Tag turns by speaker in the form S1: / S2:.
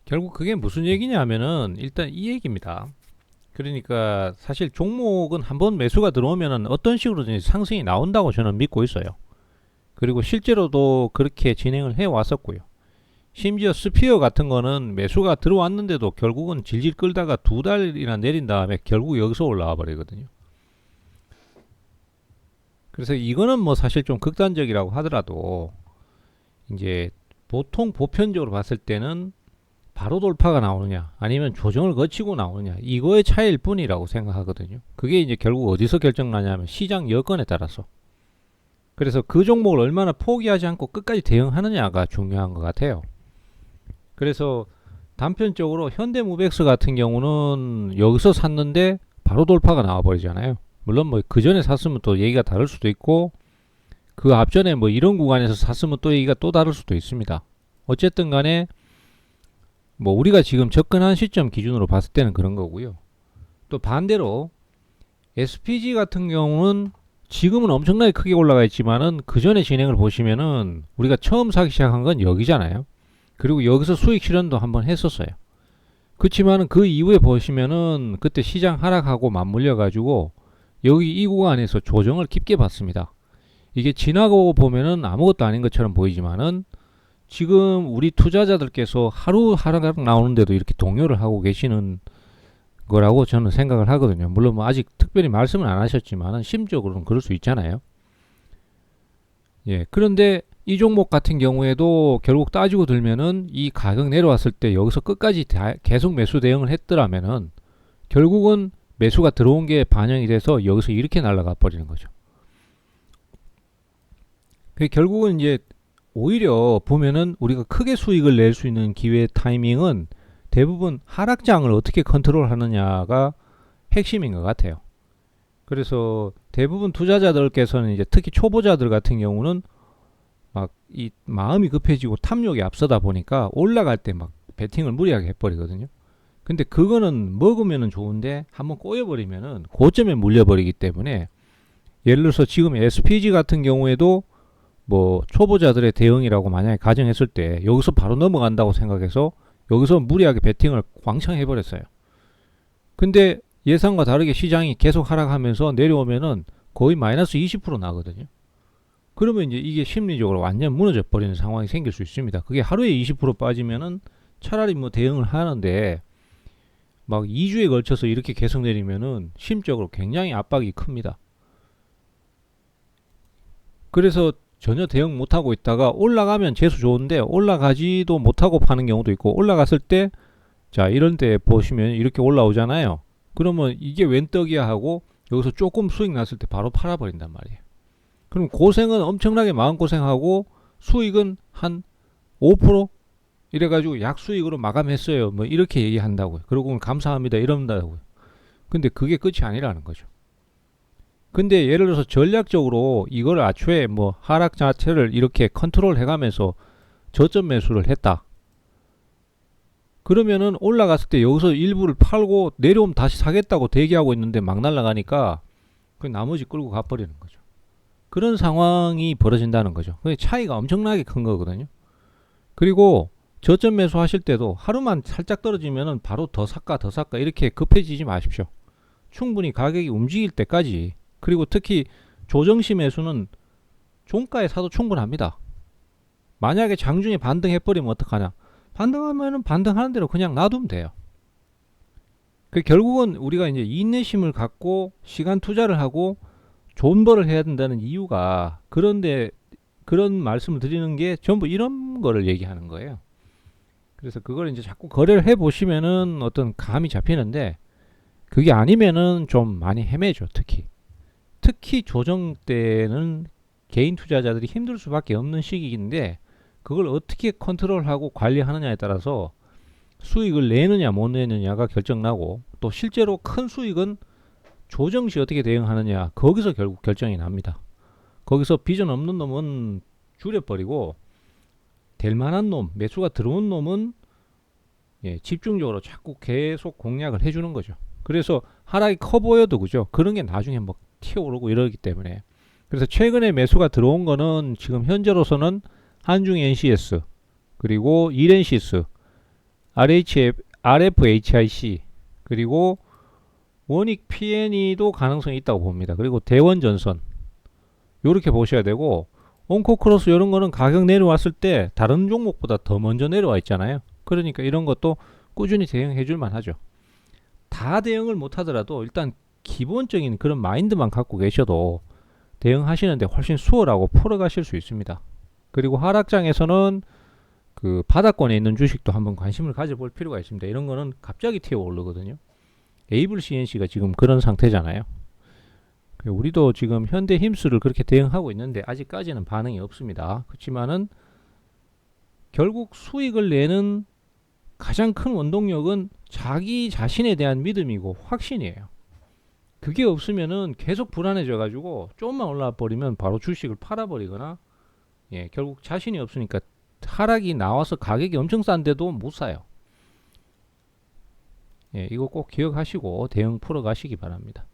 S1: 결국 그게 무슨 얘기냐면은 일단 이 얘기입니다. 그러니까 사실 종목은 한번 매수가 들어오면은 어떤 식으로든 상승이 나온다고 저는 믿고 있어요. 그리고 실제로도 그렇게 진행을 해 왔었고요. 심지어 스피어 같은 거는 매수가 들어왔는데도 결국은 질질 끌다가 두 달이나 내린 다음에 결국 여기서 올라와 버리거든요. 그래서 이거는 뭐 사실 좀 극단적이라고 하더라도 이제 보통 보편적으로 봤을 때는 바로 돌파가 나오느냐 아니면 조정을 거치고 나오느냐 이거의 차이일 뿐이라고 생각하거든요. 그게 이제 결국 어디서 결정나냐면 시장 여건에 따라서. 그래서 그 종목을 얼마나 포기하지 않고 끝까지 대응하느냐가 중요한 것 같아요. 그래서 단편적으로 현대무백스 같은 경우는 여기서 샀는데 바로 돌파가 나와버리잖아요. 물론 뭐 그 전에 샀으면 또 얘기가 다를 수도 있고 그 앞전에 뭐 이런 구간에서 샀으면 또 얘기가 또 다를 수도 있습니다. 어쨌든 간에 뭐 우리가 지금 접근한 시점 기준으로 봤을 때는 그런 거고요. 또 반대로 SPG 같은 경우는 지금은 엄청나게 크게 올라가 있지만은 그 전에 진행을 보시면은 우리가 처음 사기 시작한 건 여기잖아요. 그리고 여기서 수익 실현도 한번 했었어요. 그렇지만은 그 이후에 보시면은 그때 시장 하락하고 맞물려 가지고 여기 이 구간에서 조정을 깊게 받습니다. 이게 지나고 보면은 아무것도 아닌 것처럼 보이지만은 지금 우리 투자자들께서 하루 하락 나오는데도 이렇게 동요를 하고 계시는 거라고 저는 생각을 하거든요. 물론 뭐 아직 특별히 말씀은 안 하셨지만은 심적으로는 그럴 수 있잖아요. 예. 그런데 이 종목 같은 경우에도 결국 따지고 들면은 이 가격 내려왔을 때 여기서 끝까지 계속 매수 대응을 했더라면은 결국은 매수가 들어온 게 반영이 돼서 여기서 이렇게 날아가 버리는 거죠. 그 결국은 이제 오히려 보면은 우리가 크게 수익을 낼 수 있는 기회 타이밍은 대부분 하락장을 어떻게 컨트롤 하느냐가 핵심인 것 같아요. 그래서 대부분 투자자들께서는 이제 특히 초보자들 같은 경우는 막 이 마음이 급해지고 탐욕이 앞서다 보니까 올라갈 때 막 베팅을 무리하게 해버리거든요. 근데 그거는 먹으면은 좋은데 한번 꼬여버리면은 고점에 물려버리기 때문에 예를 들어서 지금 SPG 같은 경우에도 뭐 초보자들의 대응이라고 만약에 가정했을 때 여기서 바로 넘어간다고 생각해서 여기서 무리하게 베팅을 왕창 해버렸어요. 근데 예상과 다르게 시장이 계속 하락하면서 내려오면은 거의 마이너스 20% 나거든요. 그러면 이제 이게 심리적으로 완전 무너져 버리는 상황이 생길 수 있습니다. 그게 하루에 20% 빠지면은 차라리 뭐 대응을 하는데 막 2주에 걸쳐서 이렇게 계속 내리면은 심적으로 굉장히 압박이 큽니다. 그래서 전혀 대응 못하고 있다가 올라가면 재수 좋은데 올라가지도 못하고 파는 경우도 있고 올라갔을 때 자 이런 때 보시면 이렇게 올라오잖아요. 그러면 이게 웬 떡이야 하고 여기서 조금 수익 났을 때 바로 팔아버린단 말이에요. 그럼 고생은 엄청나게 마음고생하고 수익은 한 5% 이래가지고 약수익으로 마감했어요. 뭐 이렇게 얘기한다고요. 그러고 감사합니다 이런다고요. 근데 그게 끝이 아니라는 거죠. 근데 예를 들어서 전략적으로 이걸 애초에 뭐 하락 자체를 이렇게 컨트롤 해가면서 저점 매수를 했다. 그러면은 올라갔을 때 여기서 일부를 팔고 내려오면 다시 사겠다고 대기하고 있는데 막 날아가니까 그 나머지 끌고 가버리는 거죠. 그런 상황이 벌어진다는 거죠. 그 차이가 엄청나게 큰 거거든요. 그리고 저점 매수 하실 때도 하루만 살짝 떨어지면은 바로 더 살까 더 살까 이렇게 급해지지 마십시오. 충분히 가격이 움직일 때까지. 그리고 특히 조정시 매수는 종가에 사도 충분합니다. 만약에 장중에 반등해버리면 어떡하냐? 반등하면은 반등하는 대로 그냥 놔두면 돼요. 그 결국은 우리가 이제 인내심을 갖고 시간 투자를 하고 존버를 해야 된다는 이유가 그런데 그런 말씀을 드리는 게 전부 이런 거를 얘기하는 거예요. 그래서 그걸 이제 자꾸 거래를 해 보시면은 어떤 감이 잡히는데 그게 아니면은 좀 많이 헤매죠. 특히 조정 때는 개인 투자자들이 힘들 수밖에 없는 시기인데 그걸 어떻게 컨트롤하고 관리하느냐에 따라서 수익을 내느냐 못 내느냐가 결정나고 또 실제로 큰 수익은 조정 시 어떻게 대응하느냐 거기서 결국 결정이 납니다. 거기서 비전 없는 놈은 줄여버리고 될 만한 놈 매수가 들어온 놈은 예, 집중적으로 자꾸 계속 공략을 해주는 거죠. 그래서 하락이 커 보여도 그죠. 그런 게 나중에 막 튀어오르고 이러기 때문에 그래서 최근에 매수가 들어온 거는 지금 현재로서는 한중 NCS 그리고 이렌시스 RFHIC 그리고 원익 PNE도 가능성이 있다고 봅니다. 그리고 대원전선 요렇게 보셔야 되고, 온코크로스 이런 거는 가격 내려왔을 때 다른 종목보다 더 먼저 내려와 있잖아요. 그러니까 이런 것도 꾸준히 대응해 줄 만하죠. 다 대응을 못 하더라도 일단 기본적인 그런 마인드만 갖고 계셔도 대응하시는데 훨씬 수월하고 풀어가실 수 있습니다. 그리고 하락장에서는 그 바닥권에 있는 주식도 한번 관심을 가져볼 필요가 있습니다. 이런 거는 갑자기 튀어 오르거든요. 에이블 CNC가 지금 그런 상태잖아요. 우리도 지금 현대 힘스를 그렇게 대응하고 있는데 아직까지는 반응이 없습니다. 그렇지만은 결국 수익을 내는 가장 큰 원동력은 자기 자신에 대한 믿음이고 확신이에요. 그게 없으면은 계속 불안해져 가지고 조금만 올라 버리면 바로 주식을 팔아 버리거나, 예, 결국 자신이 없으니까 하락이 나와서 가격이 엄청 싼데도 못 사요. 예, 이거 꼭 기억하시고 대응 풀어 가시기 바랍니다.